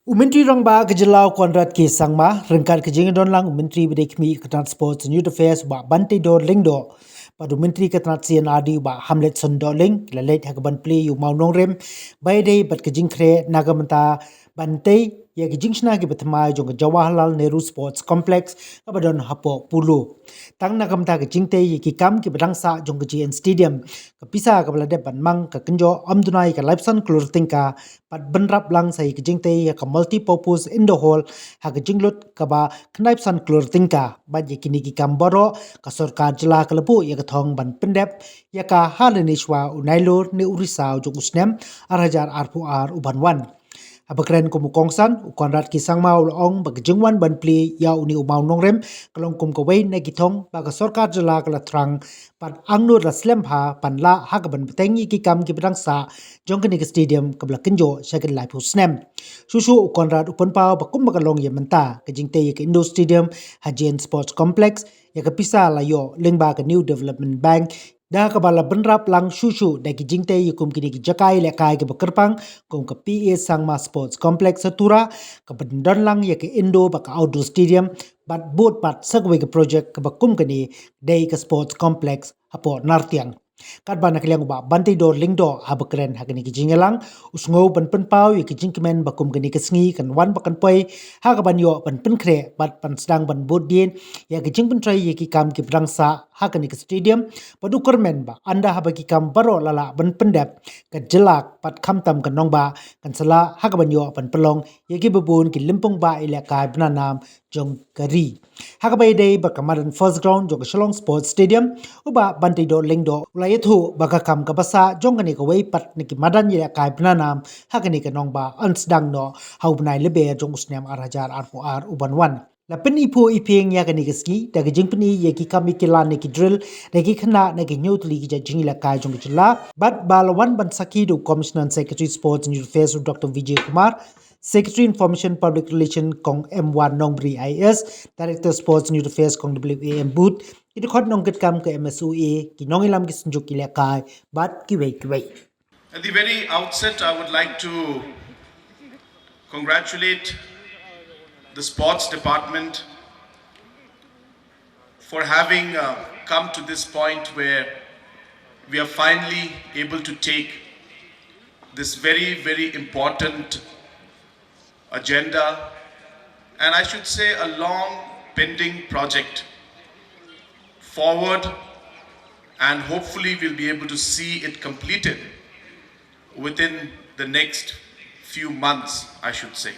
Umentri rangba kejelau Konrad ke sangma rengkat kejing don lang umentri bidekmi ketan sports and youth affairs ba bante do lingdo padu mentri ketan CNRD ba Hamlet Sondo ling lalet hakaban play yu mau nongrem bay day bat kejing kre nagamanta bante ya kejing shna ki batma jong Jawaharlal Nehru Sports Complex kabadon hapo pulu tang nagamanta kejing te ki kam ki badang sa jong kejing stadium kapisa kabalade ban mang ka kenjo amdunai ka lifesan klur tingka pat benrap lang sai kejing te ya ka multi purpose indoor hall ha kejing lut ka ba knaip san klur tingka ba ye kini ki kam boro ka sarkar jila ka lebu ya ka thong ban pendep ya ka halenishwa unailur ne urisa jong usnem arhajar arpu ar ubanwan abakren kum kongsan ukonrat ki sangmau ong bagjingwan ban pli ya uni umau nongrem kalong kum ko wei ne githong baga sarkar jala kala trang pan angnur la slem pha pan la hakaban betengi ki kam ki bidang sa jongkani stadium kabla kinjo shagin lai pu snem shushu ukonrat upon pau bakum bagalong yementa kajingte ki indo stadium hajian sports complex ya ka pisa la yo lingba ka new development bank da ka bala benrap lang shushu da ki jingte yukum kini ki jakai le kai ke bekerpang kum ka PA Sangma Sports Complex Satura ka bendon lang ya ke Indo ba ka outdoor stadium bat boat pat sagwe ke project ka bakum kini dai ka sports complex apo nartiang kat bana kaliang ba banti dor lingdo habakren hakani ki jingelang usngo ban pen pau ya ki jingkemen bakum kini ke sngi kan wan bakan poi ha ka ban yo ban pen kre bat pan sedang ban boat din ya ki jingpen trai ya ki kam ki brangsa hakani ke stadium padu kermen ba anda habaki kam baro lala ban pendap ka jelak pat kham tam kan nong ba kan sala hakaban yo pan pelong yegi bebun ki limpong ba ila ka bnanam jong kari hakabai dei ba kamaran first ground jong shalong sports stadium uba banti do lingdo ulayathu baka kam ka basa jong kani ka wei pat niki madan ila ka bnanam hakani ka nong ba ansdang no haubnai lebe jong usnem arhajar arpu ar uban wan la pen ipo ipeng ya kani gaski da ga jingpni ye ki kami ki la ne ki drill da ki khna ne ki nyotli ki ja jingla ka jong ki la but balawan ban saki do commissioner and secretary sports and youth affairs Dr Vijay Kumar secretary information public relation kong M1 Nongbri IS director sports and youth affairs kong WAM boot ki khot nong ket kam ka MSOA ki nongilam ki sunjuk ki la kai but ki wei At the very outset, I would like to congratulate the sports department for having come to this point where we are finally able to take this very, very important agenda, and I should say a long pending project forward, and hopefully we'll be able to see it completed within the next few months, I should say.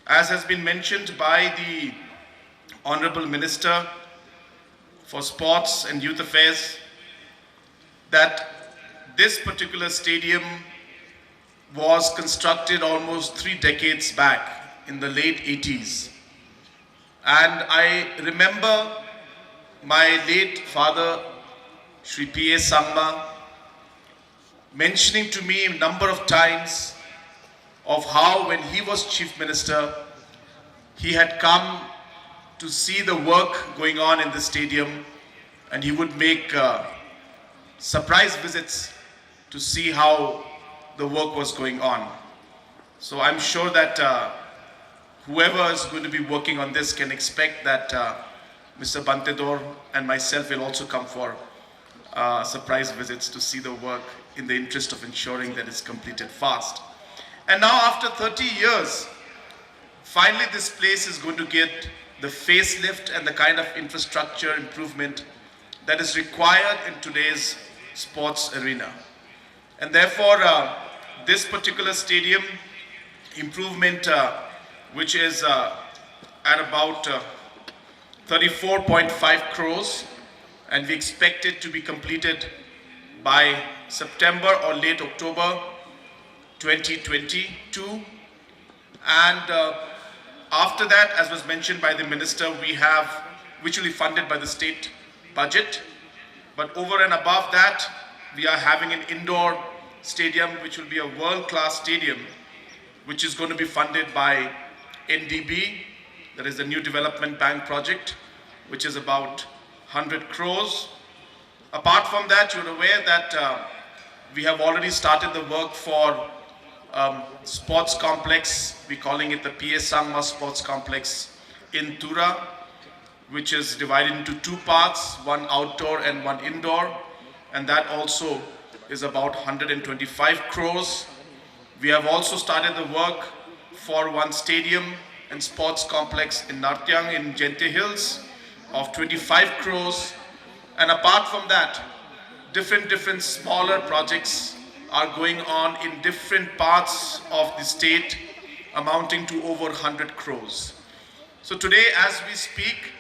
As has been mentioned by the Honorable Minister for Sports and Youth Affairs, that this particular stadium was constructed almost 3 decades back in the late 80s. And I remember my late father, Shri P.A. Sangma, mentioning to me a number of times of how when he was Chief Minister, he had come to see the work going on in the stadium, and he would make surprise visits to see how the work was going on. So I'm sure that whoever is going to be working on this can expect that Mr. Bantedor and myself will also come for surprise visits to see the work in the interest of ensuring that it's completed fast. And now after 30 years, finally this place is going to get the facelift and the kind of infrastructure improvement that is required in today's sports arena. And therefore, this particular stadium improvement, which is at about 34.5 crores, and we expect it to be completed by September or late October 2022. And after that, as was mentioned by the minister, we have, which will be funded by the state budget. But over and above that, we are having an indoor stadium, which will be a world-class stadium, which is going to be funded by NDB, that is the New Development Bank project, which is about 100 crores. Apart from that, you're aware that we have already started the work for sports complex. We're calling it the PS Sangma Sports Complex in Tura, which is divided into two parts, one outdoor and one indoor. And that also is about 125 crores. We have also started the work for one stadium and sports complex in Nartyang in Gente Hills of 25 crores. And apart from that, different smaller projects are going on in different parts of the state, amounting to over 100 crores. So today, as we speak,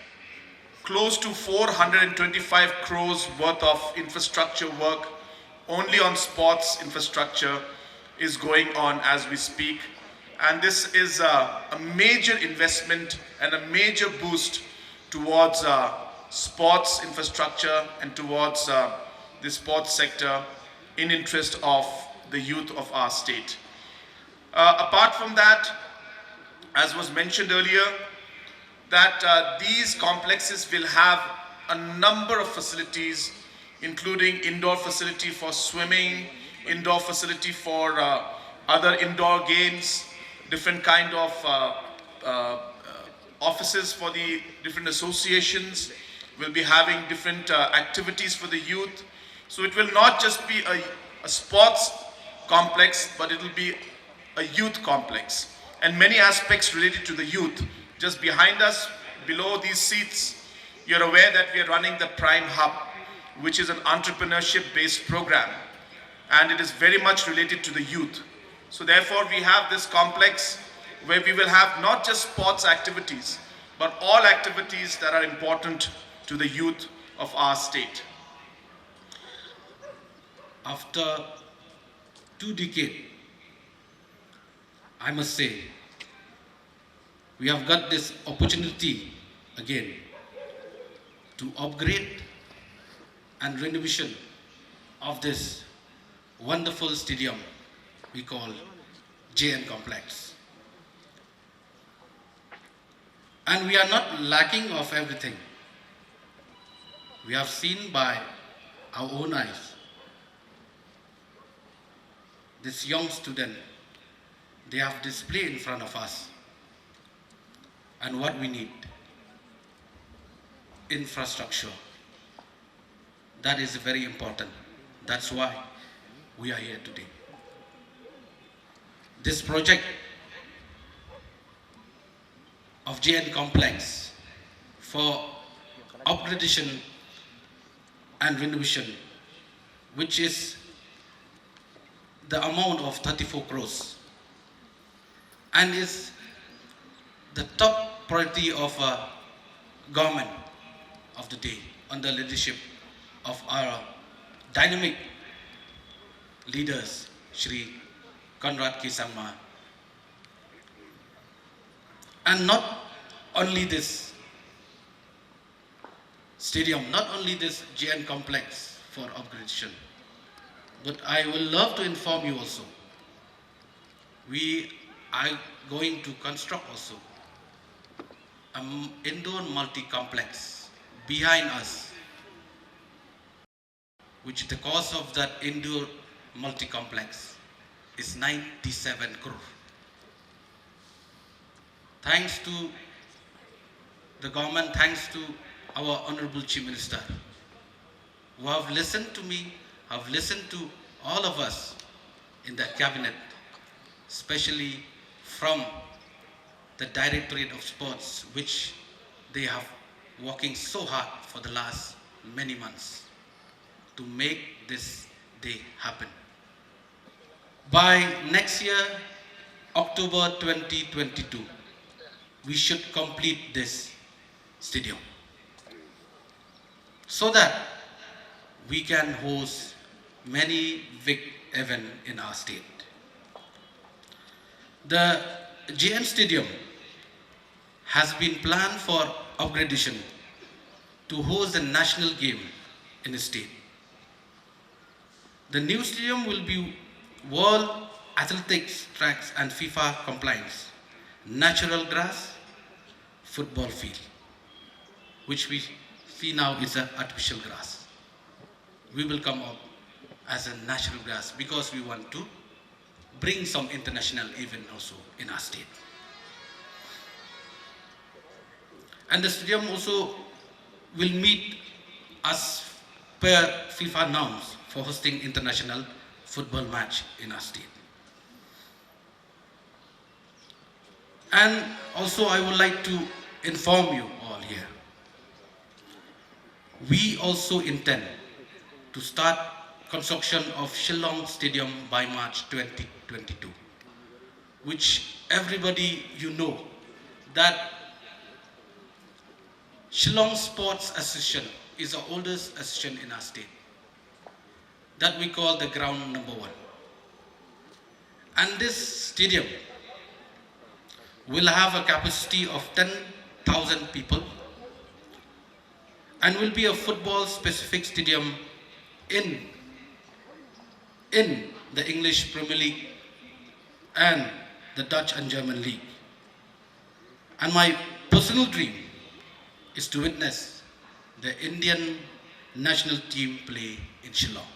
close to 425 crores worth of infrastructure work only on sports infrastructure is going on as we speak. And this is a major investment and a major boost towards sports infrastructure and towards the sports sector in interest of the youth of our state. Apart from that, as was mentioned earlier, that these complexes will have a number of facilities, including indoor facility for swimming, indoor facility for other indoor games, different kind of offices for the different associations. We'll be having different activities for the youth. So it will not just be a sports complex, but it will be a youth complex. And many aspects related to the youth. Just behind us, below these seats, you're aware that we are running the Prime Hub, which is an entrepreneurship-based program. And it is very much related to the youth. So therefore, we have this complex where we will have not just sports activities, but all activities that are important to the youth of our state. After 2 decades, I must say, we have got this opportunity again to upgrade and renovation of this wonderful stadium we call JN Complex. And we are not lacking of everything. We have seen by our own eyes this young student, they have displayed in front of us. And what we need, infrastructure. That is very important. That's why we are here today. This project of JN Complex for upgradation and renovation, which is the amount of 34 crores, and is the top priority of government of the day under leadership of our dynamic leaders, Shri Conrad K. Sangma. And not only this stadium, not only this JN complex for upgradation, but I will love to inform you also, we are going to construct also an indoor multi-complex behind us, which the cost of that indoor multi-complex is 97 crore. Thanks to the government, thanks to our Honorable Chief Minister, who have listened to me, have listened to all of us in the cabinet, especially from the Directorate of Sports, which they have working so hard for the last many months to make this day happen. By next year, October 2022, we should complete this stadium so that we can host many big events in our state. The JN Stadium has been planned for upgradation to host the national game in the state. The new stadium will be World Athletics tracks and FIFA compliance, natural grass, football field, which we see now is an artificial grass. We will come up as a natural grass because we want to bring some international event also in our state. And the stadium also will meet as per FIFA norms for hosting international football match in our state. And also I would like to inform you all here, we also intend to start construction of Shillong Stadium by March 2022, which everybody you know that Shillong Sports Association is the oldest association in our state that we call the ground number 1. And this stadium will have a capacity of 10,000 people and will be a football specific stadium in the English Premier League and the Dutch and German League. And my personal dream is to witness the Indian national team play in Shillong.